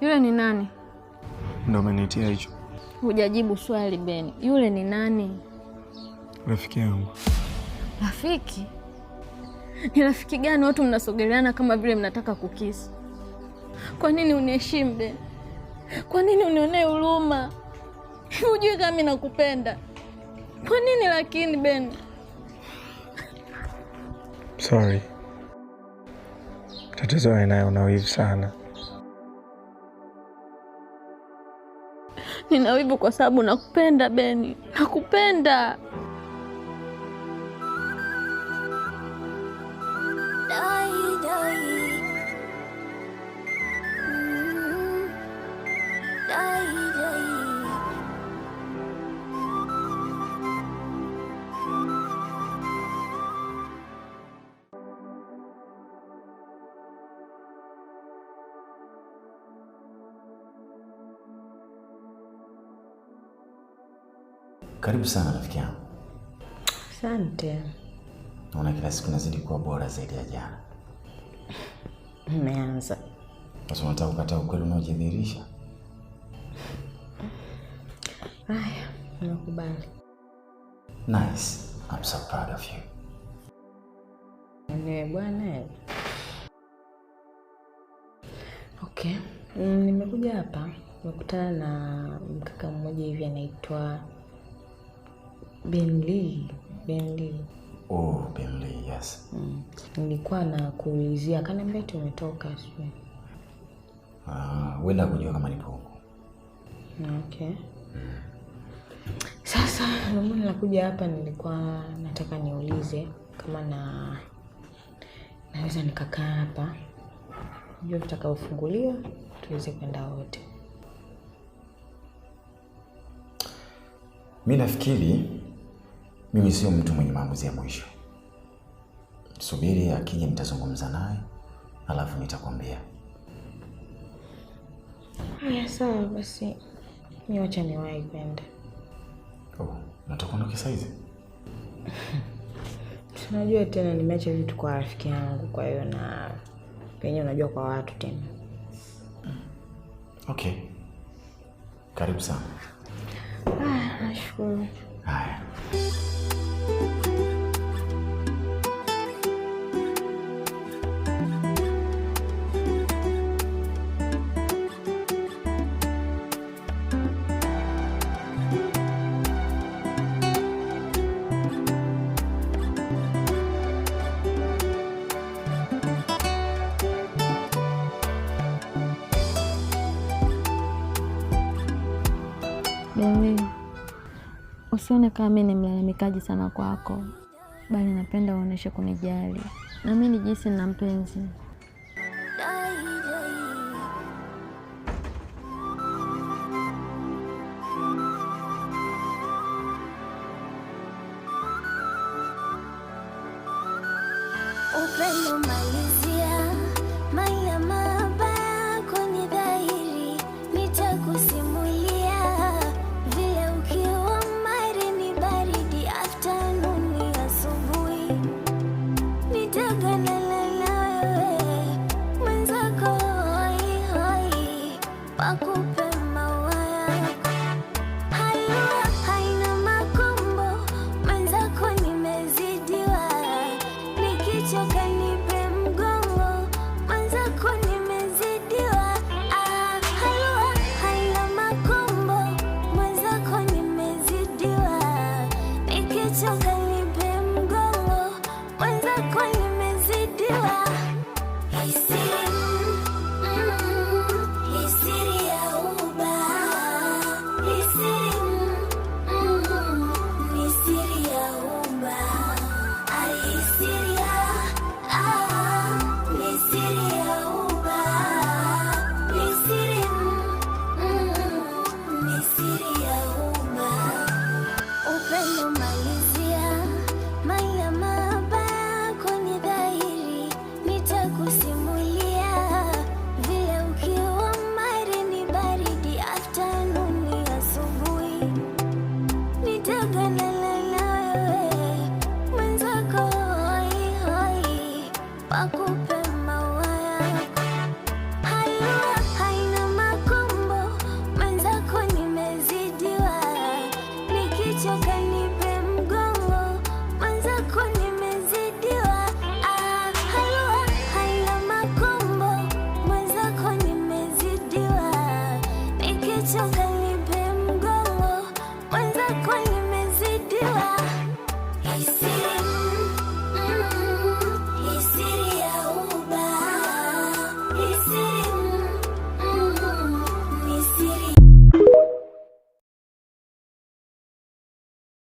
Yule ni nani? Ndio umenitia hicho. Hujajibu swali Beni. Yule ni nani? Rafiki yangu. Rafiki? Ni rafiki gani watu mnasogeleana kama vile mnataka kukisi? Kwa nini uniheshimu Beni? Kwa nini unionee huruma? Hujui kama mimi nakupenda. Kwa nini lakini Beni? Sorry. Tatizo wewe una wivu sana. Nina wivu kwa sababu nakupenda Beni. Nakupenda. Karibu sana rafiki yangu. Asante. Naona kila siku nazidi kuwa bora zaidi ya jana. Umeanza. Sasa unataka kukataa ukweli unaojidhihirisha? Haya, nakubali. Nice. I'm so proud of you. Bwana. Okay. Nimekuja hapa nimekutana na mkaka mmoja hivi anaitwa Ben Lee. Oh, Ben Lee, yes. Nilikuwa na kuulizia kaniambia tumetoka sio. Wenda kujua kama nipo huko. Okay. Sasa mimi nilikuja hapa nilikuwa nataka niulize kama naweza nikakaa hapa. Ndio tutakaofunguliwa tuweze kwenda wote. Mimi nafikiri mimi sio mtu mwenye maamuzi ya mwisho. Subiri akija nitazungumza naye, alafu nitakwambia. Haya sawa basi. Niacha niwahi kwenda. Oh, nataka kuondoka sasa hivi. Tunajua tena nimeacha vitu kwa rafiki yangu, kwa hiyo na penye unajua kwa watu tena. Okay. Karibu sana. Nashukuru. Haya. Beni, usione kama mimi ni mlalamikaji sana kwako, bali napenda uoneshe kunijali. Na mimi nijisi na mpenzi. Upendo mali